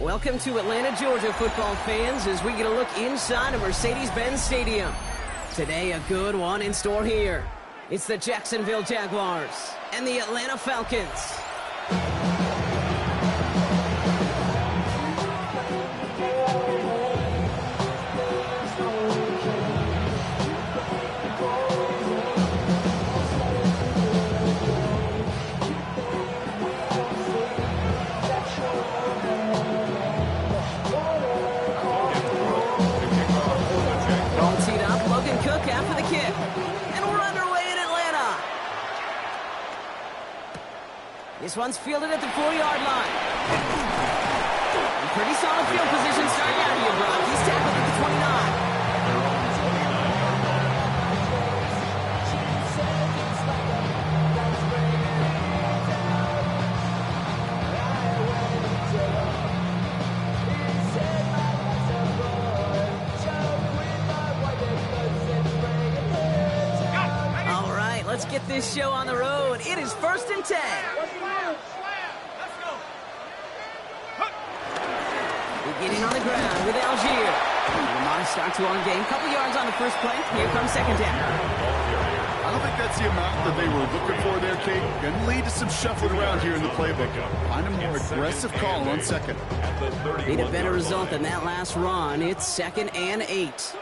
Welcome to Atlanta, Georgia, football fans, as we get a look inside of Mercedes-Benz Stadium. Today, a good one in store here. It's the Jacksonville Jaguars and the Atlanta Falcons. After the kick, and we're underway in Atlanta. This one's fielded at the 4-yard line. Pretty solid field position starting out here, Brock. He's tackled at the 29. Let's get this show on the road. It is 1st and 10. Beginning on the ground with Algier. Lamar starts one game. Couple yards on the first play. Here comes second down. I don't think that's the amount that they were looking for there, Kate. Going to lead to some shuffling around here in the playbook. Find a more aggressive call on second. Need a better result than that last run. It's 2nd and 8.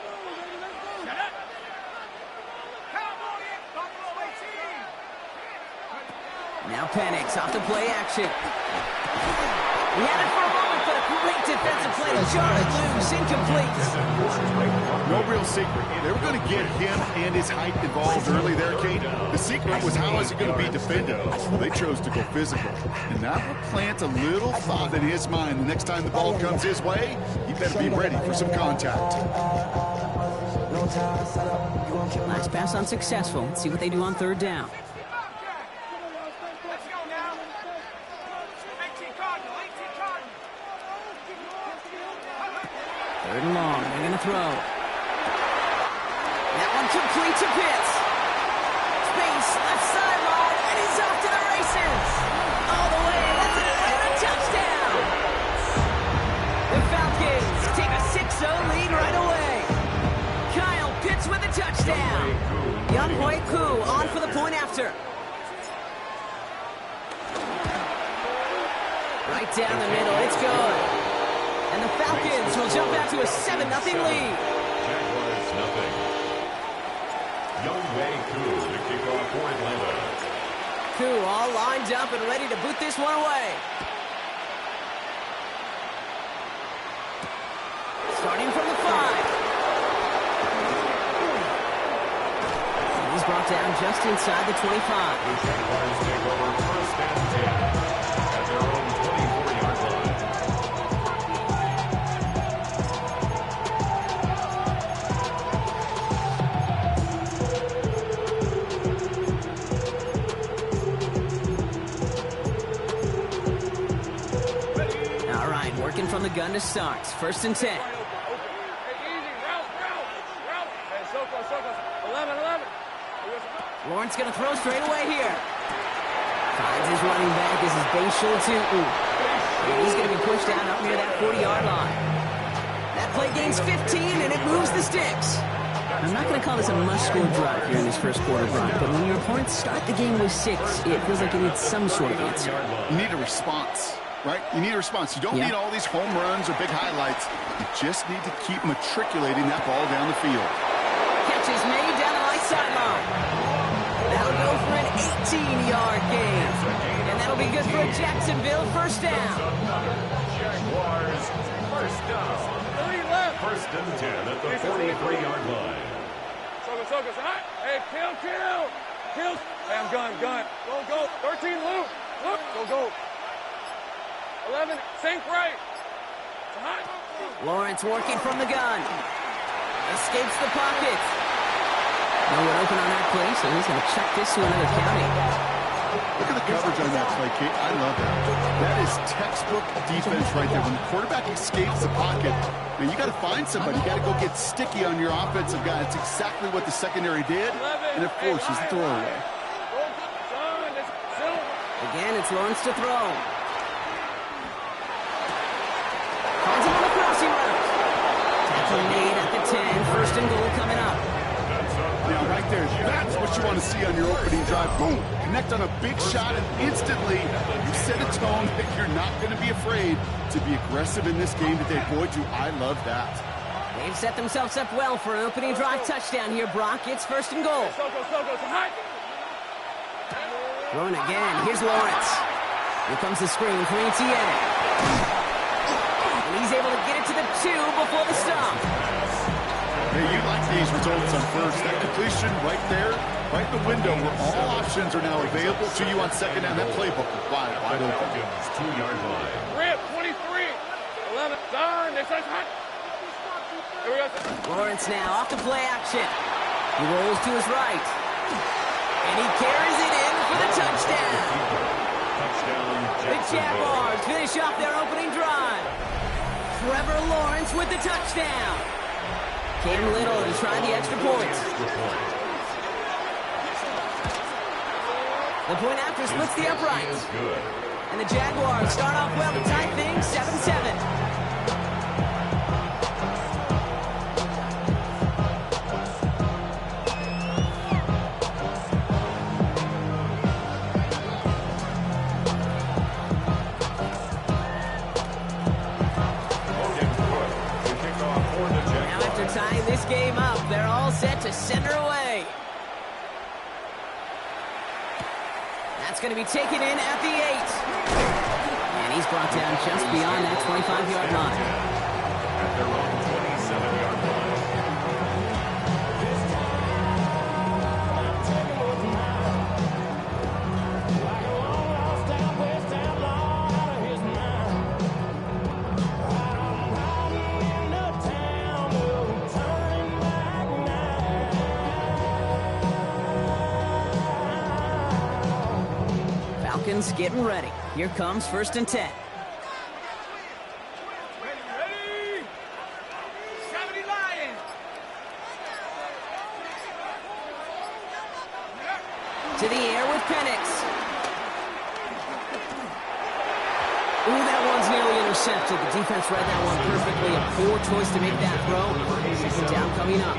Now panics off the play action. He had it for a moment, but a great defensive play to jar it loose. Incomplete. No real secret. They were going to get him and his height involved early there, Kate. The secret was how is he going to be defended. Well, they chose to go physical. And that will plant a little thought in his mind. The next time the ball comes his way, he better be ready for some contact. Last pass unsuccessful. Let's see what they do on 3rd down. 3rd and long. They're going to throw. That one complete to Pitts. Space, left sideline, and he's off to the races. All the way. That's an Atlanta touchdown. The Falcons take a 6-0 lead right away. Kyle Pitts with a touchdown. Young Hoi Koo on for the point after. Right down the middle. It's good. And the Falcons will jump out to a 7-0 lead. Jaguars nothing. Young Hoi Koo to kick off for Atlanta. Koo all lined up and ready to boot this one away. Starting from the 5. And he's brought down just inside the 25. The Jaguars take over 1st and 10 at their own 24-yard line. Working from the gun to start. 1st and 10. Lawrence going to throw straight away here. Finds his running back. This is Bashal Tutu. And he's going to be pushed down up near that 40-yard line. That play gains 15, and it moves the sticks. I'm not going to call this a must-score drive here in this first quarter, Brock, but when your opponents start the game with 6, it feels like you need some sort of answer. You need a response. Right? You need a response. You don't need all these home runs or big highlights. You just need to keep matriculating that ball down the field. Catch is made down the right sideline. That'll go for an 18-yard gain. And that'll be good for a Jacksonville 1st down. Jaguars 1st down. 1st and 10 at the 43-yard line. Hey, kill. Hey, I'm gun. Go. 13, Luke. Go. 11, sink right. Lawrence working from the gun. Escapes the pocket. No one open on that play, so he's going to check this to another county. Look at the coverage on that play, Kate. I love that. That is textbook defense right there. When the quarterback escapes the pocket, man, you got to find somebody. You got to go get sticky on your offensive guy. It's exactly what the secondary did, and it forces the throwaway. Again, it's Lawrence to throw. First and goal coming up. Now, right there, that's what you want to see on your opening drive. Boom! Connect on a big shot, and instantly you set a tone that you're not going to be afraid to be aggressive in this game today. Boy, do I love that. They've set themselves up well for an opening drive touchdown here, Brock. It's first and goal. Throwing again. Here's Lawrence. Here comes the screen for Etienne. And he's able to get it to the 2 before the stop. Hey, you like these results on first. That completion right there, right in the window where all options are now available to you on second down. That playbook is wide open. 2-yard line. Rip, 23, 11, done. Next one's hot. Here we go. Lawrence now off the play action. He rolls to his right. And he carries it in for the touchdown. The Jaguars finish off their opening drive. Trevor Lawrence with the touchdown. Cam Little to try the extra points. The point after splits the uprights. And the Jaguars start off well to tie things 7-7. Tying this game up, they're all set to center away. That's going to be taken in at the 8. And he's brought down just beyond that 25-yard line. At their own 27-yard line. Falcons getting ready. Here comes first and 10. Ready? 70 Lions. To the air with Penix. Ooh, that one's nearly intercepted. The defense read that one perfectly. A poor choice to make that throw. Second down coming up.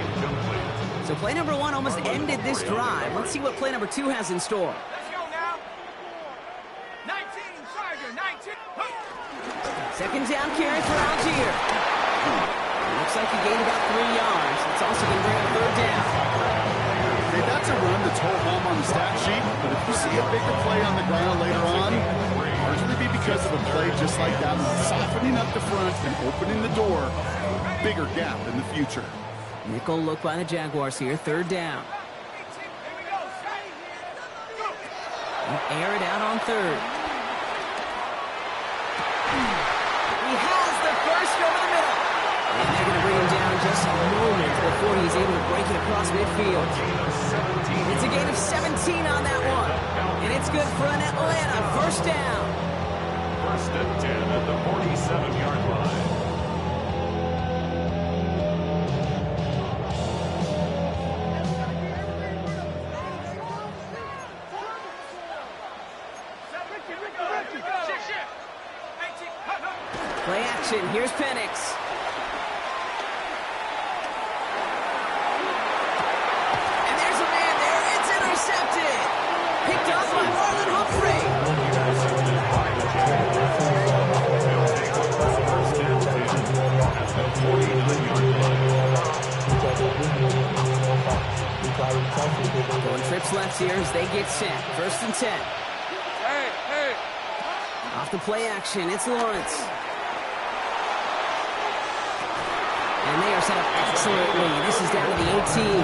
So play number 1 almost ended this drive. Let's see what play number 2 has in store. Let's go now. 19, Charger, 19. Second down carry for Algier. Looks like he gained about 3 yards. It's also going to bring up third down. Hey, that's a run that's whole home on the stat sheet, but if you see a bigger play on the ground later on, largely be because of a play just like that, softening up the front and opening the door, bigger gap in the future. Nickel look by the Jaguars here, third down. Air it out on third. He has the first over the middle. And they're going to bring him down just a moment before he's able to break it across midfield. It's a gain of 17 on that one. And it's good for an Atlanta first down. First and 10 at the 47-yard line. Play action. Here's Penix. And there's a man there. It's intercepted. Picked up by Marlon Humphrey. Going trips left here as they get set. First and 10. Hey. Off the play action. It's Lawrence. And they are set up excellently. This is down to the 18.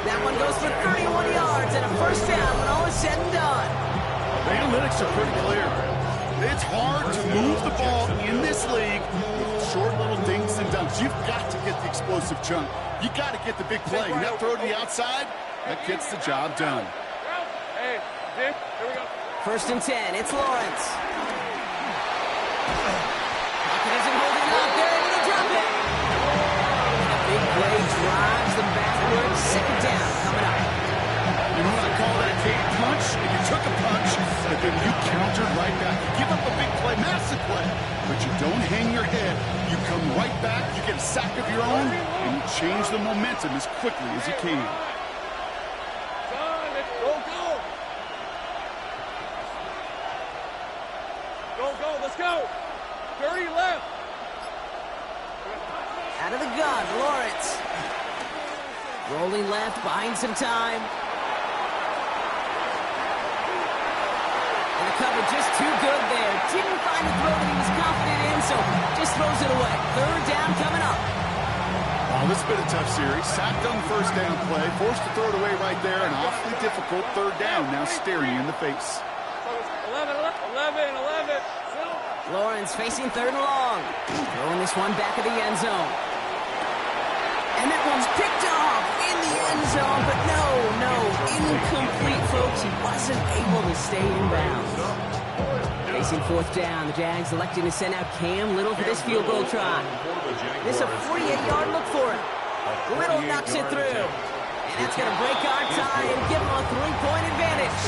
That one goes for 31 yards and a first down when all is said and done. The analytics are pretty clear. It's hard to move the ball in this league with short little dinks and dunks. You've got to get the explosive chunk. You got to get the big play. And that throw to the outside, that gets the job done. Hey, Dick, here we go. First and 10. It's Lawrence. Pocket isn't holding up. They're able to drop it. A big play drives them backwards. Second down coming up. You know what I call that gate punch? And you took a punch, and then you countered right back. You give up a big play, massive play. But you don't hang your head. You come right back, you get a sack of your own, and you change the momentum as quickly as you can. Go, let's go. 30 left. Out of the gun, Lawrence. Rolling left, buying some time. And the cover just too good there. Didn't find the throw that he was confident in, so just throws it away. Third down coming up. Oh, this has been a tough series. Sacked on the first down play, forced to throw it away right there, an awfully difficult third down now staring you in the face. 11. Lawrence facing third and long. Throwing this one back of the end zone. And that one's picked off in the end zone, but no, incomplete, folks. He wasn't able to stay in bounds. Facing fourth down, the Jags electing to send out Cam Little for this field goal try. This is a 48-yard look for him. Little knocks it through. And that's going to break our tie and give him a 3-point advantage.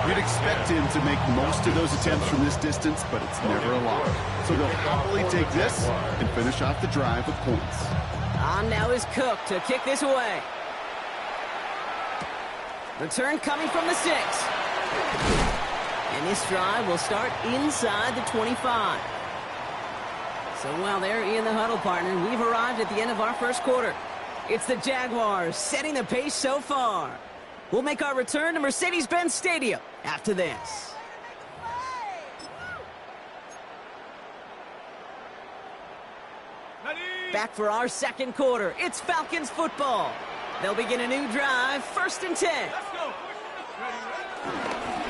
You'd expect him to make most of those attempts from this distance, but it's never a lot. So they'll happily take this and finish off the drive with points. On now is Cook to kick this away. Return coming from the 6. And this drive will start inside the 25. So while they're in the huddle, partner, we've arrived at the end of our first quarter. It's the Jaguars setting the pace so far. We'll make our return to Mercedes-Benz Stadium after this. Back for our second quarter. It's Falcons football. They'll begin a new drive, 1st and 10.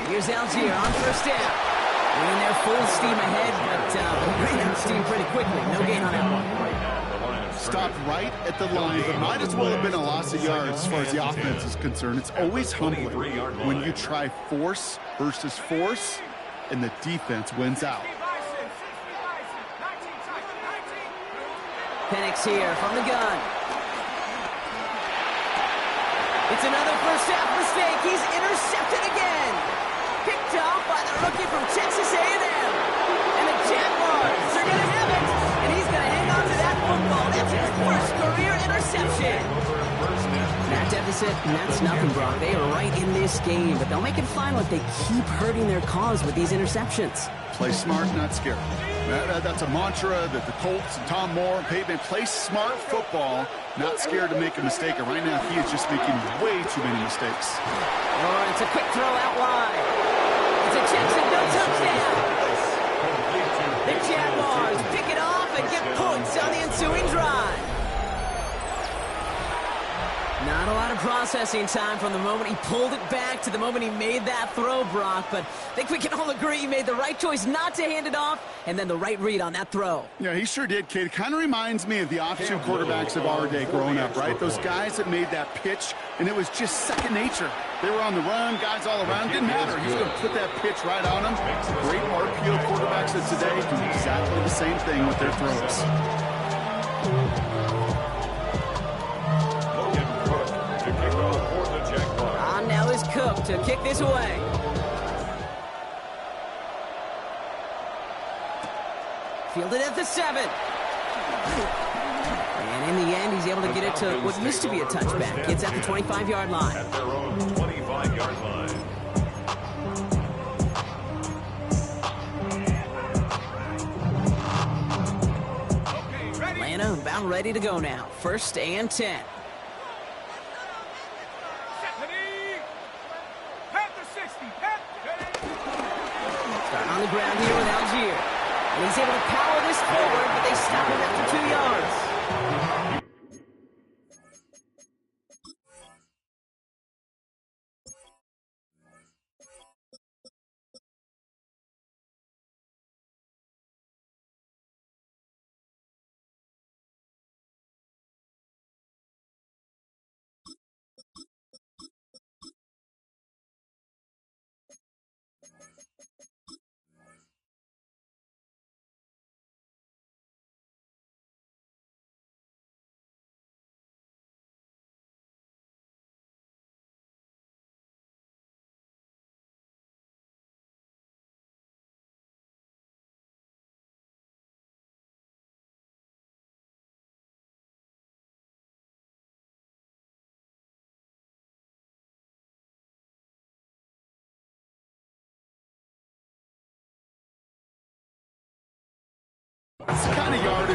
Here's Algier on first down. Running their full steam ahead, but ran out of steam pretty quickly. No gain on that one. Stopped right at the line, but might as well have been a loss of yards as far as the offense is concerned. It's always humbling when you try force versus force, and the defense wins out. Penix here from the gun. It's another first half mistake. He's intercepted again. Picked off by the rookie from Texas A&M. And the Jaguars are going to have it. And he's going to hang on to that football. That's his first career interception. That deficit, and that's nothing, Brock. They are right in this game, but they'll make it fine if they keep hurting their cause with these interceptions. Play smart, not scared. That's a mantra that the Colts and Tom Moore and Pavement play smart football, not scared to make a mistake. And right now, he is just making way too many mistakes. Oh, it's a quick throw out wide. It's a Jackson, no touchdown. The Jaguars pick it off and get points on the ensuing drive. Not a lot of processing time from the moment he pulled it back to the moment he made that throw, Brock. But I think we can all agree he made the right choice not to hand it off, and then the right read on that throw. Yeah, he sure did, kid. It kind of reminds me of the offensive quarterbacks of our day growing up, right? Those guys that made that pitch, and it was just second nature. They were on the run, guys all around. Didn't matter. He's going to put that pitch right on them. Great RPO quarterbacks of today do exactly the same thing with their throws. On now is Cook to kick this away. Fielded at the 7. And in the end, he's able to get it to what used to be a touchback. Gets at the 25-yard line. At their own 25-yard line. Atlanta about ready to go now. 1st and 10. Start on the ground here with Algier. And he's able to power this forward, but they stop him after 2 yards.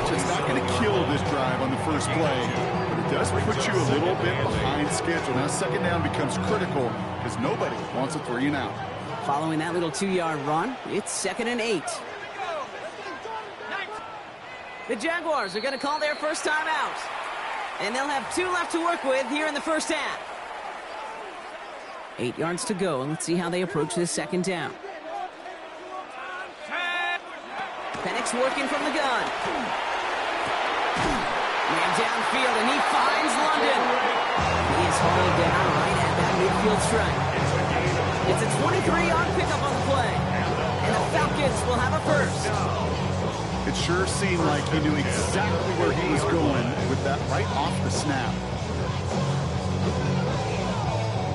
much. It's not going to kill this drive on the first play, but it does put you a little bit behind schedule. Now second down becomes critical because nobody wants a 3 and out. Following that little 2-yard run, it's 2nd and 8. The Jaguars are going to call their first time out. And they'll have 2 left to work with here in the first half. 8 yards to go, and let's see how they approach this second down. Penix working from the gun. Man downfield, and he finds London. He is hauled down right at that midfield stripe. It's a 23-yard pickup on the play. And the Falcons will have a first. It sure seemed like he knew exactly where he was going with that right off the snap.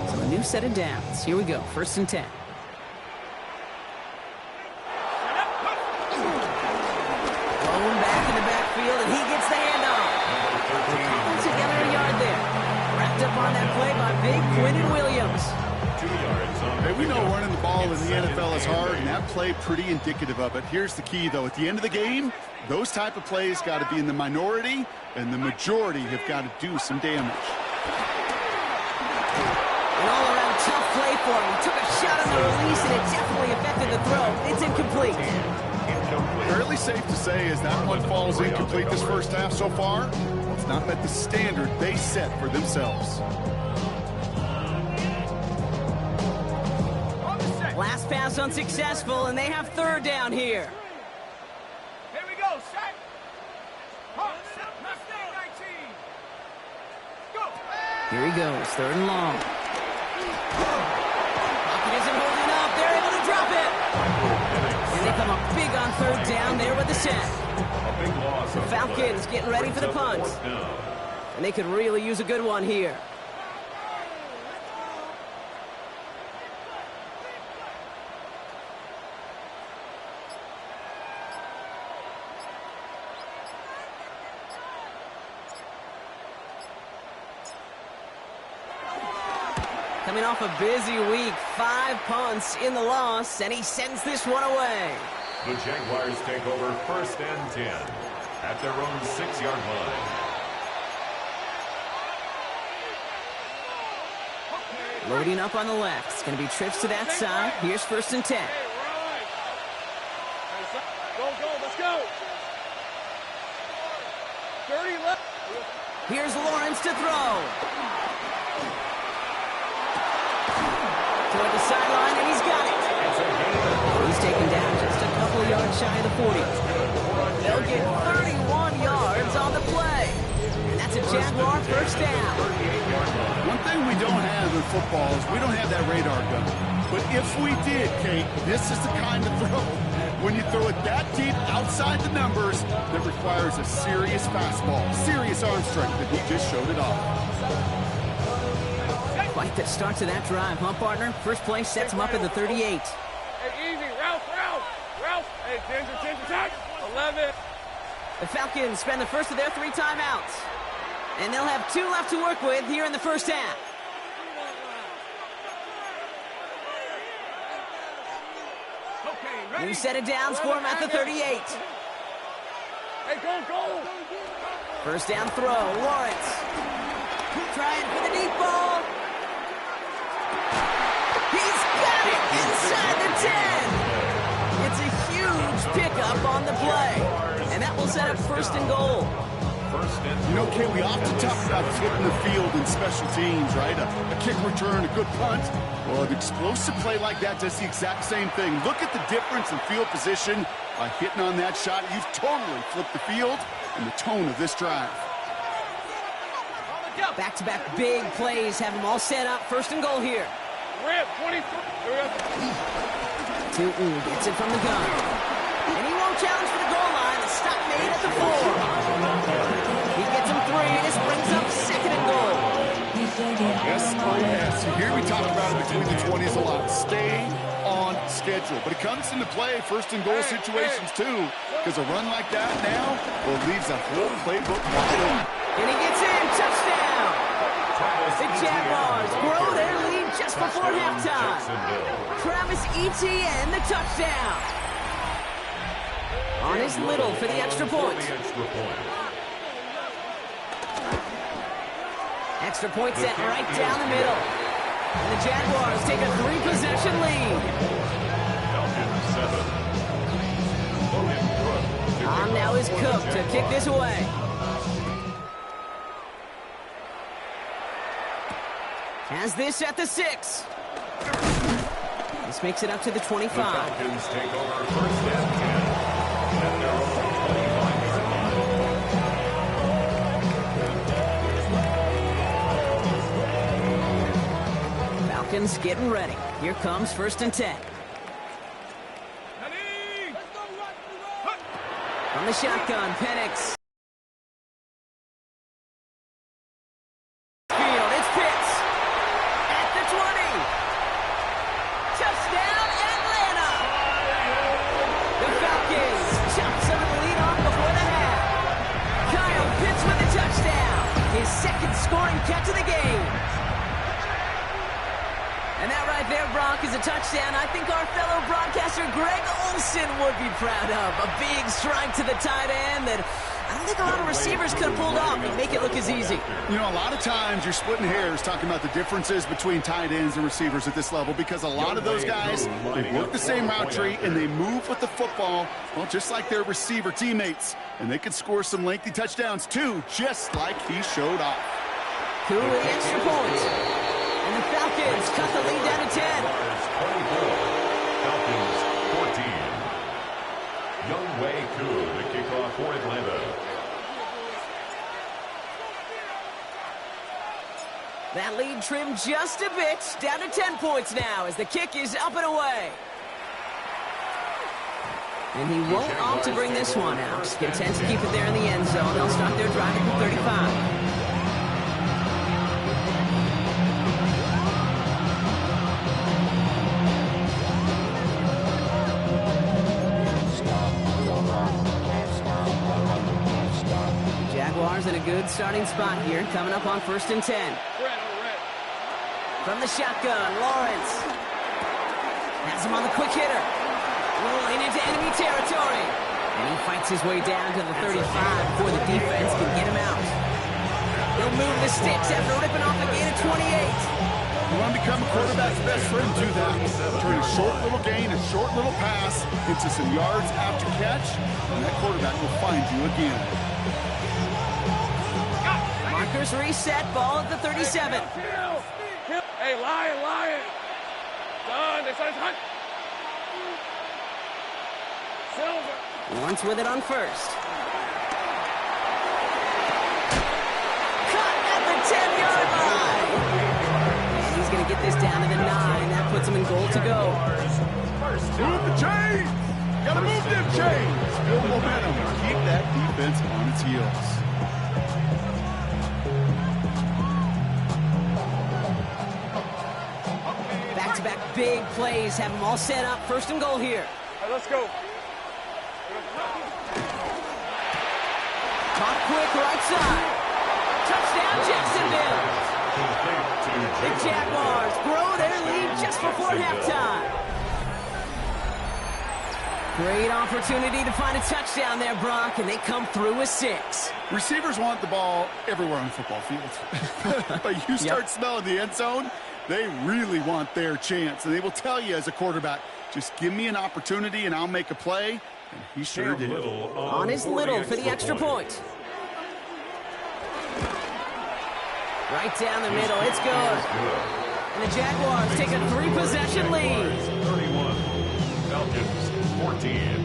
So a new set of downs. Here we go, 1st and 10. Thrown back in the backfield, and he gets the handoff. Cobbled together a yard there. Wrapped up on that play by big Quinnen Williams. 2 yards on Hey, we know running the ball in the NFL is hard, and that play pretty indicative of it. Here's the key, though. At the end of the game, those type of plays got to be in the minority, and the majority have got to do some damage. An all-around tough play for him. He took a shot on the release, and it definitely affected the throw. It's incomplete. Fairly safe to say as that one falls incomplete this first half so far, it's not met the standard they set for themselves. Last pass unsuccessful, and they have 3rd down here. Here we go, set. Left 19. Go. Here he goes, 3rd and long. Pocket isn't holding up. They're able to drop it. And they come up big on 3rd down there with the set. The Falcons getting ready for the punt. And they could really use a good one here. Coming off a busy week, 5 punts in the loss, and he sends this one away. The Jaguars take over 1st and 10 at their own 6-yard line. Loading up on the left. It's going to be trips to that side. Here's 1st and 10. Go, let's go. 30 left. Here's Lawrence to throw. Toward the sideline, and he's got it. He's taken down just a couple of yards shy of the 40. They'll get 31 yards on the play. And that's a Jaguar first down. One thing we don't have in football is we don't have that radar gun. But if we did, Kate, this is the kind of throw when you throw it that deep outside the numbers that requires a serious fastball, serious arm strength, and he just showed it off. Quite the start to that drive, huh, partner? First play sets him up at the 38. Hey, easy. Ralph. Hey, Ginger, touch. 11. The Falcons spend the first of their 3 timeouts. And they'll have 2 left to work with here in the first half. New set of downs for him at the 38. Hey, go. First down throw, Lawrence. Trying for the deep ball. He's got it inside the 10. It's a huge pickup on the play. And that will set up 1st and goal. You know, Kate, we often talk about flipping the field in special teams, right? A kick return, a good punt. Well, an explosive play like that does the exact same thing. Look at the difference in field position. By hitting on that shot, you've totally flipped the field and the tone of this drive. Back-to-back big plays have them all set up. 1st and goal here. Rip, 24. Tootin gets it from the gun. And he won't challenge for the goal line. A stop made at the 4. He gets him 3, and this brings up 2nd and goal. Yes, you hear me talk about it between the 20s a lot. Stay on schedule. But it comes into play 1st and goal situations, too. Because a run like that now, well, leaves that whole playbook wide open. And he gets in. Touchdown. The Jaguars grow their lead just before halftime. Travis Etienne, the touchdown. On is Little for the extra point. Extra point set right down the middle. And the Jaguars take a 3-possession lead. On now is Cook to kick this away. Has this at the 6. This makes it up to the 25. The Falcons take over first and 10 at their own 25-yard line. Falcons getting ready. Here comes first and 10. From the shotgun, Penix. Field, it's Pitts. At the 20. Touchdown, Atlanta. The Falcons chop some of the lead off before the half. Kyle Pitts with a touchdown. His second scoring catch of the game. And that right there, Brock, is a touchdown I think our fellow broadcaster Greg Olsen would be proud of. A big strike to the tight end that I don't think a lot of receivers could have pulled off and make it look as easy. You know, a lot of times you're splitting hairs talking about the differences between tight ends and receivers at this level because a lot of those guys, they work the same route tree and they move with the football, well, just like their receiver teammates. And they can score some lengthy touchdowns, too, just like he showed off. Cool with the extra point. And the Falcons cut the lead down to 10. 24, Falcons 14. Younghoe Koo, the kickoff for Atlanta. That lead trimmed just a bit, down to 10 points now as the kick is up and away. And he won't opt to bring this one out. Content to keep it there in the end zone. They'll start their drive at the 35. Jaguars in a good starting spot here, coming up on first and 10. From the shotgun, Lawrence has him on the quick hitter, rolling into enemy territory, and he fights his way down to the 35 before the defense can get him out. He'll move the sticks after ripping off a gain of 28. You want to become a quarterback's best friend, do that. Turn a short little gain, a short little pass into some yards after catch, and that quarterback will find you again. Markers reset, ball at the 37. Hey, Lion. Done. It's hot. Silver. Lawrence with it on first. Cut at the 10-yard line. And he's going to get this down to the 9. That puts him in goal to go. Move the chains. Got to move them chains. Build momentum. Keep that defense on its heels. Back-to-back big plays have them all set up. First and goal here. All right, let's go. Caught quick right side. Touchdown, Jacksonville. The Jaguars grow their lead just before halftime. Great opportunity to find a touchdown there, Brock, and they come through with 6. Receivers want the ball everywhere on the football field. But you start smelling the end zone, they really want their chance. And they will tell you as a quarterback, just give me an opportunity and I'll make a play. And he sure did. On is Little for the extra point. Right down the middle, it's good. And the Jaguars take a 3-possession lead. 31, Falcons 14.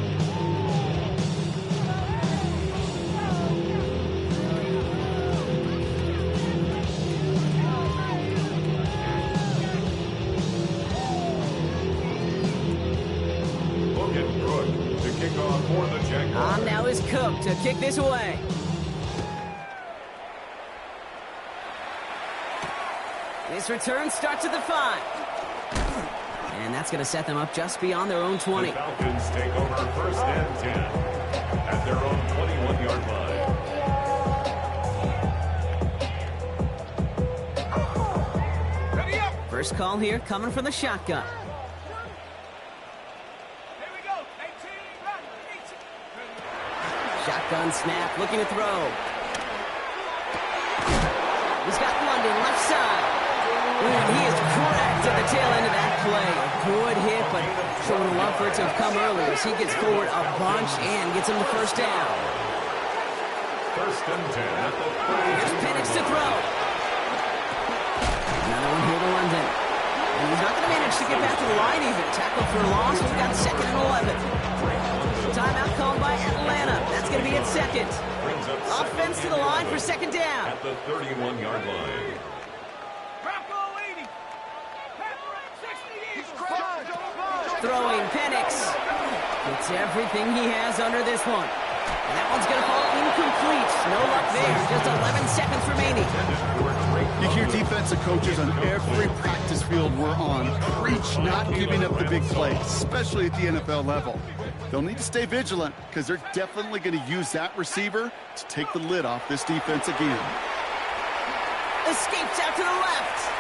For the Jaguars. On now is Cook to kick this away. This return starts at the 5. And that's going to set them up just beyond their own 20. The Falcons take over first and 10 at their own 21-yard line. First call here coming from the shotgun. Shotgun snap, looking to throw. He's got London left side. And he is cracked at the tail end of that play. A good hit, but sure would love for it to have come earlier as he gets forward a bunch and gets him the first down. First and 10 at the 30. Here's Penix to throw. Another one here to London. And he's not going to manage to get back to the line even. Tackle for loss. We've got second and 11. Timeout called by Atlanta. That's going to be at second. Offense to the line for second down. At the 31-yard line. Throwing Penix. Gets everything he has under this one. And that one's going to fall incomplete. No luck there. Just 11 seconds remaining. You hear defensive coaches on every practice field we're on preach not giving up the big plays, especially at the NFL level. They'll need to stay vigilant because they're definitely going to use that receiver to take the lid off this defense again. Escapes out to the left.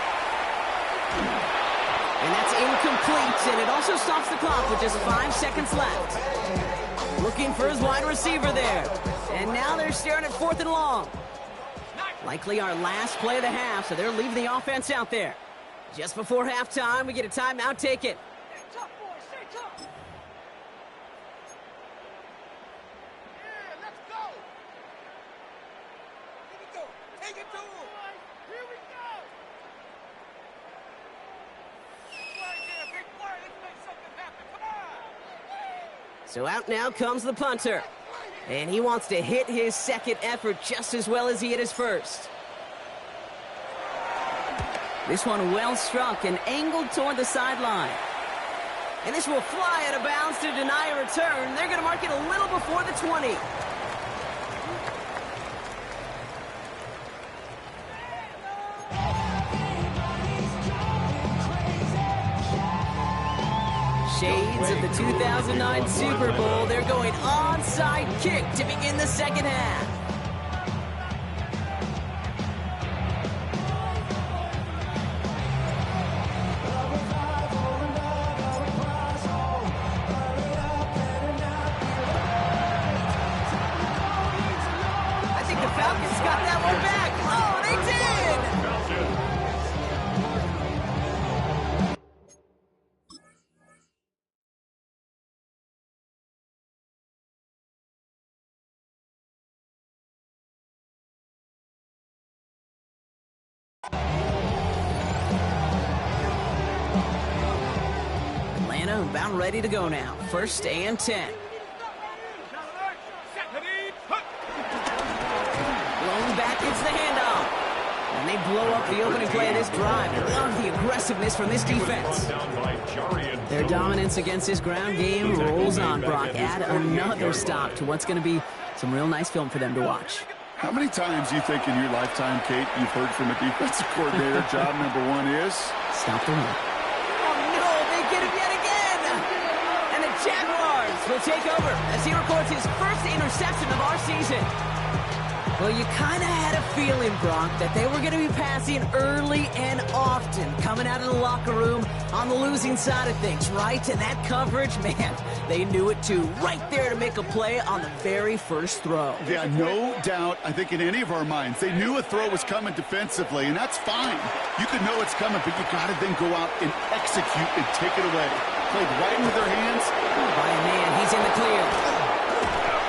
And that's incomplete, and it also stops the clock with just 5 seconds left. Looking for his wide receiver there. And now they're staring at 4th and long. Likely our last play of the half, so they're leaving the offense out there. Just before halftime, we get a timeout taken. Stay tough, boys. Stay tough. Yeah, let's go. Here we go. Take it to him. Here we go. Big play here, big play. Let's make something happen. Come on. So out now comes the punter. And he wants to hit his second effort just as well as he hit his first. This one well struck and angled toward the sideline. And this will fly out of bounds to deny a return. They're going to mark it a little before the 20. Shades of the 2009 Super Bowl. They're going onside kick to begin the second half. I think the Falcons got that one back. Oh, they did! Atlanta about ready to go now. 1st and 10. Blown back is the handoff. And they blow up the opening play of this drive. I love the aggressiveness from this defense. Their dominance against this ground game rolls on, Brock. Add another stop to what's going to be some real nice film for them to watch. How many times do you think in your lifetime, Kate, you've heard from a defensive coordinator, job number 1 is? Stop the run. Oh, no, they get him yet again. And the Jaguars will take over as he records his first interception of our season. Well, you kind of had a feeling, Brock, that they were going to be passing early and often, coming out of the locker room on the losing side of things, right? And that coverage, man, they knew it too. Right there to make a play on the very first throw. Yeah, no doubt. I think in any of our minds, they knew a throw was coming defensively, and that's fine. You could know it's coming, but you got to then go out and execute and take it away. Played right into their hands. By a man, he's in the clear.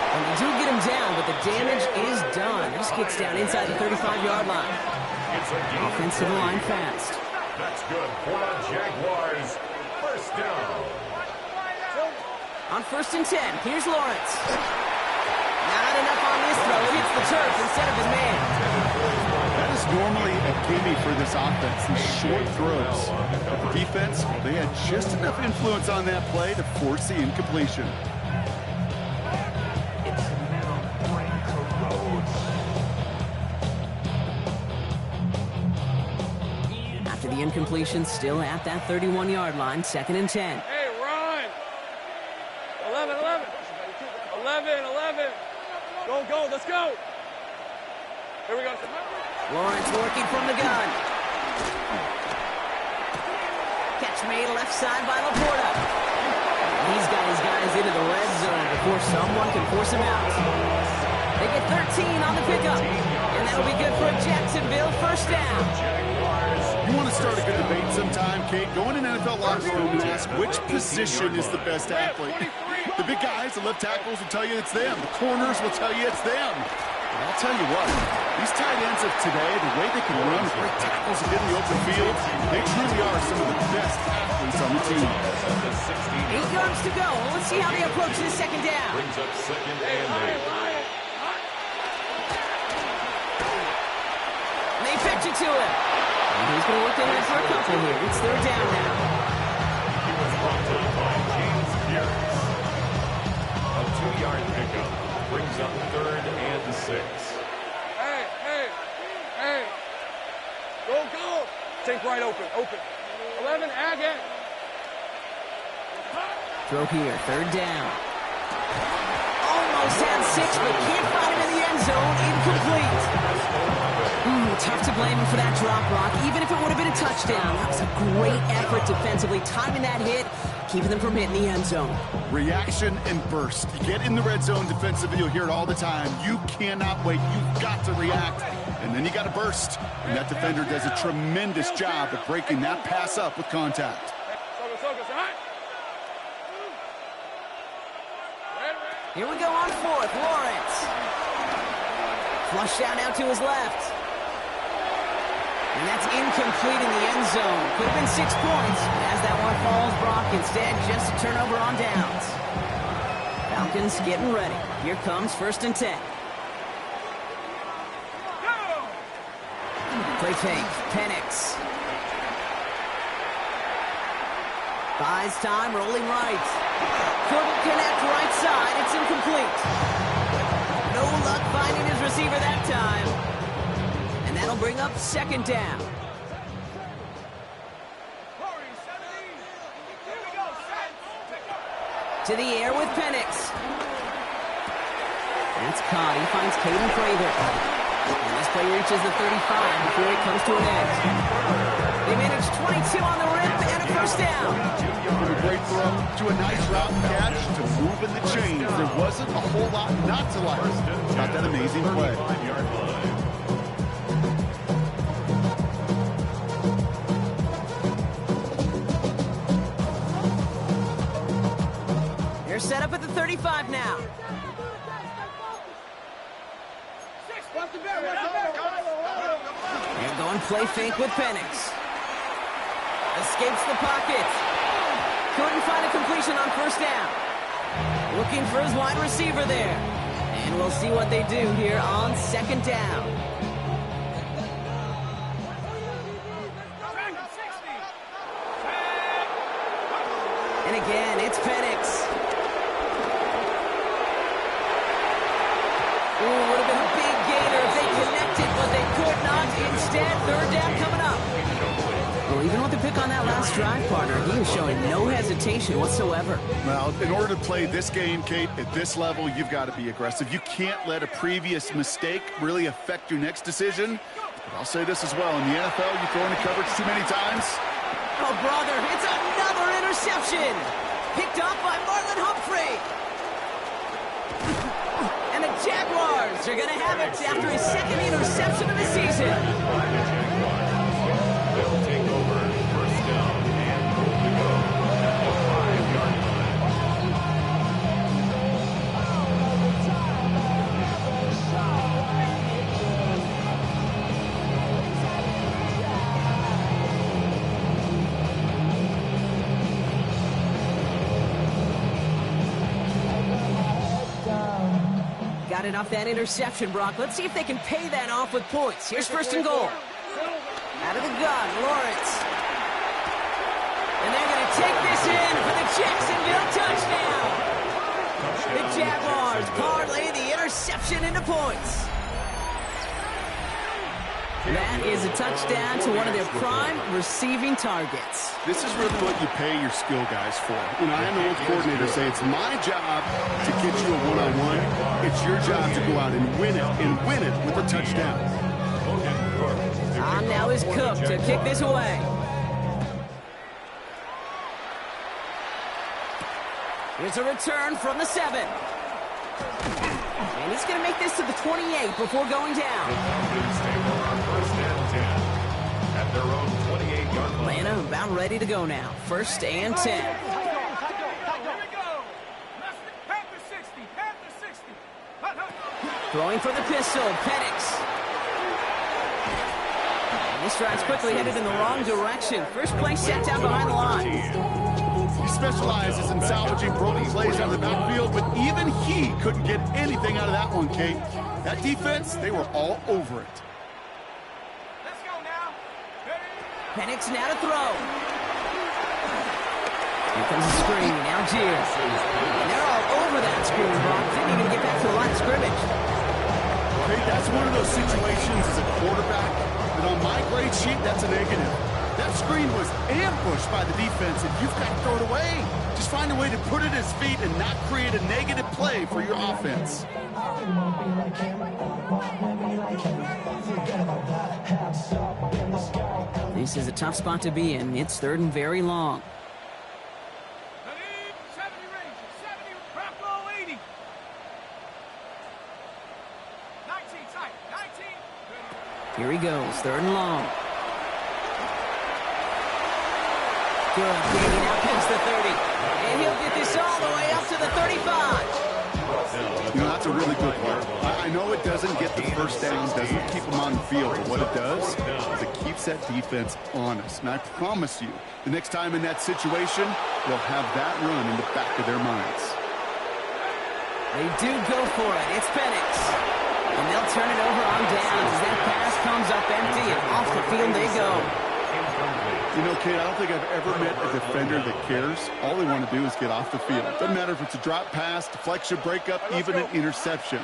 And they do get him down, but the damage is done. This gets down inside the 35-yard line. Offense to the line fast. That's good for the Jaguars. First down. On 1st and 10, here's Lawrence. Not enough on this throw. It hits the turf instead of his man. That is normally a gimme for this offense, these short throws. But the defense, well, they had just enough influence on that play to force the incompletion. After the incompletion, still at that 31-yard line, 2nd and 10. Hey, run. 11, 11. 11, 11. Go, go, let's go. Here we go. Lawrence working from the gun. Catch made left side by Laporta. He's got his guys into the red zone before someone can force him out. They get 13 on the pickup. And that'll be good for a Jacksonville first down. You want to start a good debate sometime, Kate? Go in an NFL locker room and ask which position is the best athlete. The big guys, the left tackles will tell you it's them. The corners will tell you it's them. And I'll tell you what, these tight ends of today, the way they can run, break tackles and get in the open field, they truly are some of the best athletes on the team. 8 yards to go. Let's see how they approach this second down. Brings up second and 8. They pitch it to him. And he's going to look ahead for a couple here. It's third down now. He was brought to you by James Pierce. A 2-yard pickup brings up third and 6. Hey. Go. Take right open. 11, again. Throw here, third down. Almost had 6, but can't find him in the end zone. Incomplete. Tough to blame him for that drop, Brock. Even if it would have been a touchdown, that was a great effort defensively, timing that hit, keeping them from hitting the end zone. Reaction and burst. You get in the red zone defensively, you'll hear it all the time. You cannot wait. You've got to react. And then you got to burst. And that defender does a tremendous job of breaking that pass up with contact. Here we go on fourth. Lawrence. Flush down out to his left. And that's incomplete in the end zone. Could have been 6 points. As that one falls, Brock, instead just a turnover on downs. Falcons getting ready. Here comes first and 10. Play fake. Penix. Buys time, rolling right. Couldn't connect right side. It's incomplete. No luck finding his receiver that time. And that'll bring up second down. To the air with Penix. That's caught. He finds Caden Prather. And this play reaches the 35 before it comes to an end. They managed 22 on the rip and a first down. A great throw to a nice route catch to move in the chains. There wasn't a whole lot not to like about that amazing play. They're set up at the 35 now. They're going play fake with Penix. Escapes the pocket. Couldn't find a completion on first down. Looking for his wide receiver there. And we'll see what they do here on second down. And again, it's Penix. Ooh, would have been a big gainer if they connected, but they could not. Instead, third down coming up. Well, even with the pick on that last drive, partner, he was showing no hesitation whatsoever. Well, in order to play this game, Kate, at this level, you've got to be aggressive. You can't let a previous mistake really affect your next decision. But I'll say this as well. In the NFL, you throw into coverage too many times. Oh, brother, it's another interception. Picked up by Marlon Humphrey. And the Jaguars are going to have it after his second interception of the season. They'll take over first down and move to go at the 5-yard Got it off that interception, Brock. Let's see if they can pay that off with points. Here's first and goal. Out of the gun, Lawrence. And they're going to take this in for the Jacksonville touchdown. The Jaguars parlay the interception into points. That is a touchdown to one of their prime receiving targets. This is really what you pay your skill guys for. You know, I had an old coordinator say it's my job to get you a one-on-one. It's your job to go out and win it with a touchdown. On now is Cook to kick this away. Here's a return from the 7. And he's going to make this to the 28 before going down. The Falcons stay for our first and 10 at their own 28-yard line. Atlanta about ready to go now. First and 10. Throwing for the pistol, Penix. And this drive's quickly headed in the wrong direction. First play set down behind the line. He specializes in salvaging broken plays out of the backfield, but even he couldn't get anything out of that one, Kate. That defense, they were all over it. Let's go now. Penix now to throw. Here comes a screen, Algier. And they're all over that screen, Brock. Didn't even get back to the line of scrimmage. Kate, that's one of those situations as a quarterback that on my grade sheet, that's a negative. That screen was ambushed by the defense, and you've got to throw it away. Just find a way to put it at his feet and not create a negative play for your offense. This is a tough spot to be in. It's third and very long. 70 range, 70, Bronco 80. 19 tight, 19. Here he goes, third and long. Good, getting out past the 30. And he'll get this all the way up to the 35. You know, that's a really good play. I know it doesn't get the first down, doesn't keep them on the field, but what it does is it keeps that defense honest. And I promise you, the next time in that situation, they'll have that run in the back of their minds. They do go for it. It's Penix. And they'll turn it over on downs as that pass comes up empty, and off the field they go. You know, Kate, I don't think I've ever met a defender that cares. All they want to do is get off the field. Doesn't matter if it's a drop pass, deflection, breakup, even an interception.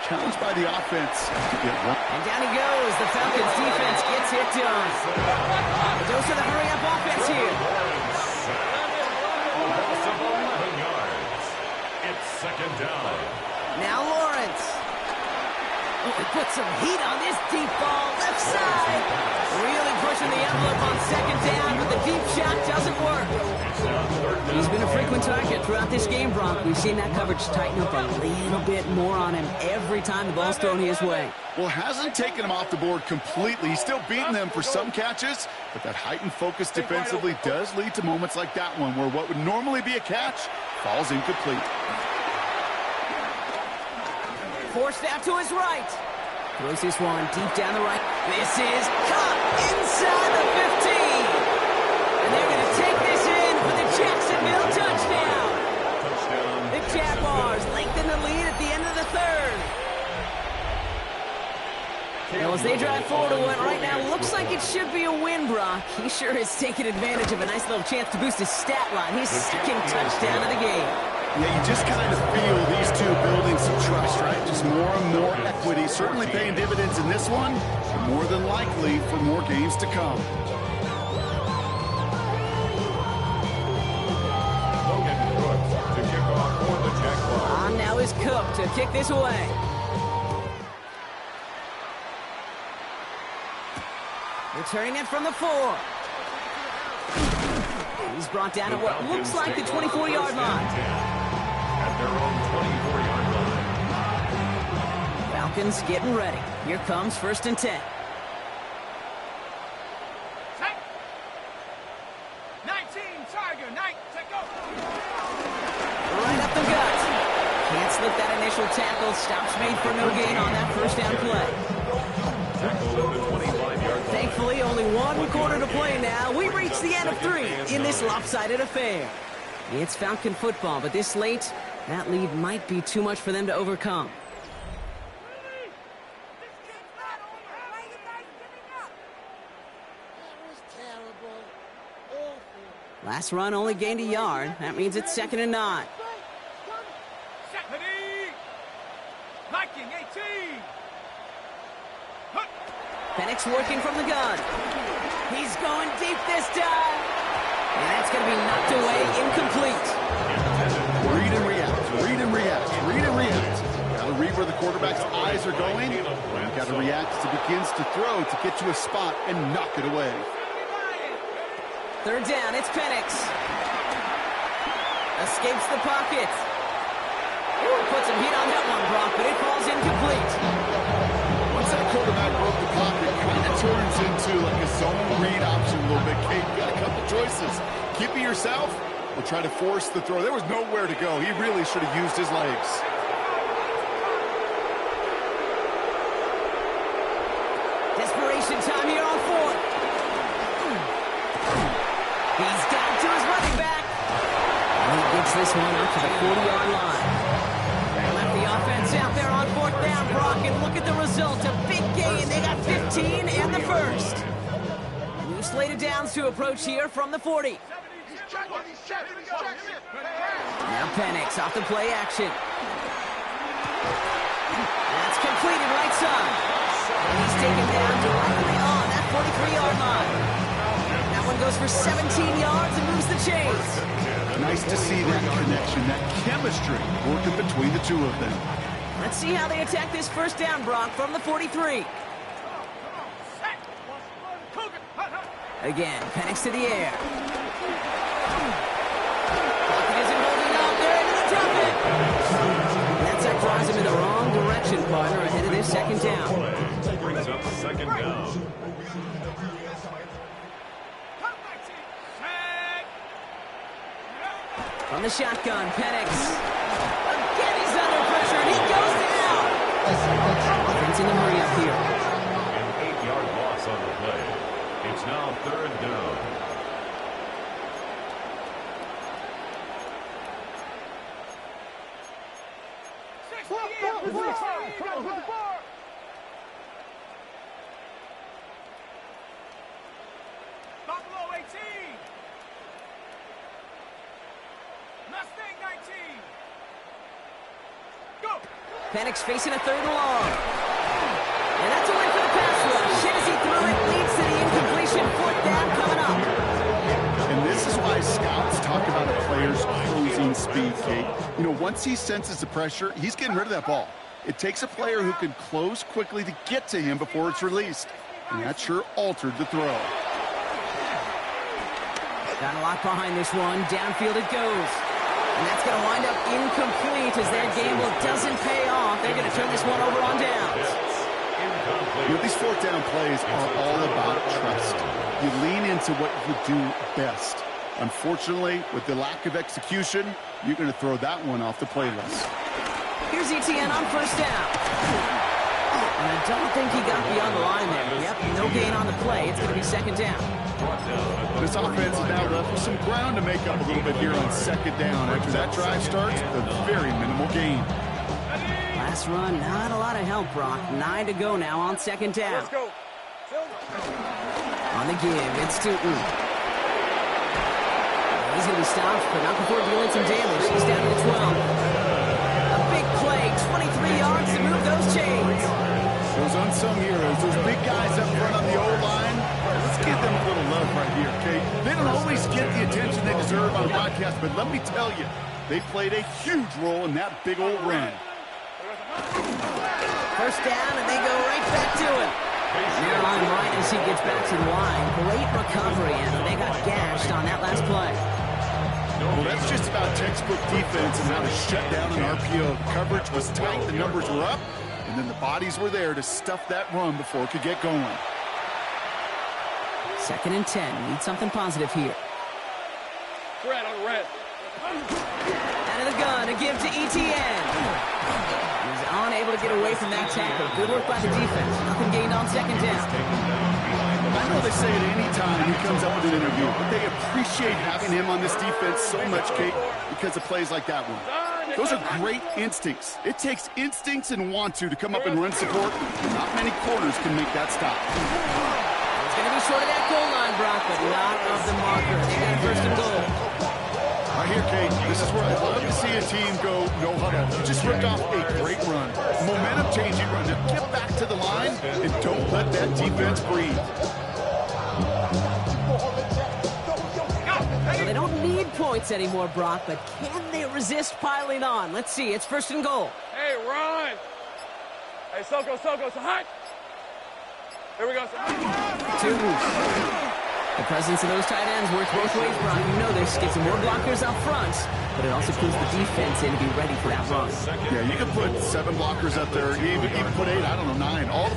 Challenged by the offense to get one. And down he goes. The Falcons defense gets it done. A dose of the hurry-up offense here. Loss of 11 yards. It's second down. Now Lawrence. Oh, he put some heat on this deep ball. Left side. Really pushing the envelope on second down, but the deep shot doesn't work. He's been a frequent target throughout this game, Brock. We've seen that coverage tighten up a little bit more on him every time the ball's thrown his way. Well, hasn't taken him off the board completely. He's still beating them for some catches, but that heightened focus defensively does lead to moments like that one where what would normally be a catch falls incomplete. Forced out to his right. Throws this one deep down the right. This is caught inside the 15. And they're going to take this in for the Jacksonville touchdown. The Jaguars lengthen the lead at the end of the third. Well, as they drive forward to what right now looks like it should be a win, Brock. He sure has taken advantage of a nice little chance to boost his stat line. His second touchdown of the game. Yeah, you just kind of feel these two building some trust, right? Just more and more equity. Certainly paying dividends in this one, but more than likely for more games to come. To kick off for the Jaguars. On now is Cook to kick this away. Returning it from the 4. He's brought down at what looks like the 24-yard line. At their own 24-yard line. Falcons getting ready. Here comes first and 10. 19, Tiger, 9, take go. Right up the gut. Can't slip that initial tackle. Stops made for no gain on that first down play. Tackled at the 25-yard line. Thankfully, only one quarter to play now. We reach the end of 3 in this lopsided affair. It's Falcon football, but this late, that lead might be too much for them to overcome. Last run only gained a yard. That means it's 2nd and 9. Viking 18. Penix working from the gun. He's going deep this time. And that's going to be knocked away, incomplete. Read and react, read and react, read and react. Got to read where the quarterback's eyes are going. And you got to react as he begins to throw to get to a spot and knock it away. Third down, it's Penix. Escapes the pocket. He would have put some heat on that one, Brock, but it falls incomplete. Once that quarterback broke the pocket, it kind of turns into like a zone read option a little bit. Kate, you got a couple choices. Keep it yourself or try to force the throw. There was nowhere to go. He really should have used his legs. Desperation time here on fourth. He's got it to his running back. And he gets this one up to the 40-yard line. They left the offense out there on fourth down, Brock, and look at the result. A big gain. They got 15 and the first. New slated downs to approach here from the 40. Now Penix off the play action. That's completed right side. And he's taken down directly on that 43-yard line. That one goes for 17 yards and moves the chains. Nice to see that connection, that chemistry working between the two of them. Let's see how they attack this first down, Brock, from the 43. Again, Penix to the air. Pocket isn't holding up. They're into the drop it. That sack drives him in the wrong direction, partner, ahead of this second down. Brings up second down. From the shotgun, Penix. Again, he's under pressure, and he goes down. Offense in the hurry up here. An 8-yard loss on the play. It's now third down. Buffalo 18. Mustang 19. Go. Penix facing a third and long. And that's a win for the pass rush. As he threw it, leads to the incompletion. Fourth down coming up. And this is why scouts talk about a player's closing speed, Kate. You know, once he senses the pressure, he's getting rid of that ball. It takes a player who can close quickly to get to him before it's released. And that sure altered the throw. Got a lot behind this one. Downfield it goes. And that's going to wind up incomplete as their gamble doesn't pay off. They're going to turn this one over on downs. You know, these fourth down plays are all about trust. You lean into what you do best. Unfortunately, with the lack of execution, you're going to throw that one off the playlist. Here's ETN on first down. And I don't think he got beyond the line there. Yep, no gain on the play. It's going to be second down. This offense is now left with some ground to make up a little bit here on second down. After that drive starts, a very minimal gain. Last run, not a lot of help, Brock. 9 to go now on second down. Let's go. On the give, it's Tootin. He's going to be stopped, but not before dealing some damage. He's down to the 12. A big play, 23 yards to move those chains. Those unsung heroes, those big guys up front on the O-line, let's give them a little love right here, okay? They don't always get the attention they deserve on broadcast, but let me tell you, they played a huge role in that big old run. First down, and they go right back to it. They're on right as he gets back to the line. Great recovery, and they got gashed on that last play. Well, that's just about textbook defense and how to shut down an RPO. The coverage was tight, the numbers were up, and then the bodies were there to stuff that run before it could get going. Second and 10. Need something positive here. Red on red. Out of the gun, a give to ETN. He's unable to get away from that tackle. Good work by the defense. Nothing gained on second down. I know they say it any time he comes up with an interview, but they appreciate having him on this defense so much, Kate, because of plays like that one. Those are great instincts. It takes instincts and want to come up and run support. Not many corners can make that stop. It's going to be short of that goal line, Brock, but not of the marker. They got a first and goal. Right here, Kate, this is where I'd love to see a team go no huddle. Just ripped off a great run. Momentum-changing run. Now get back to the line and don't let that defense breathe. Well, they don't need points anymore, Brock, but can they resist piling on? Let's see. It's first and goal. Hey, run. Hey, Soko, so hot. Here we go. Two. The presence of those tight ends works both ways, Brock. You know this. Gets some more blockers up front, but it also puts the defense in to be ready for that run. Yeah, you can put 7 blockers up there, even put 8, I don't know, 9. All the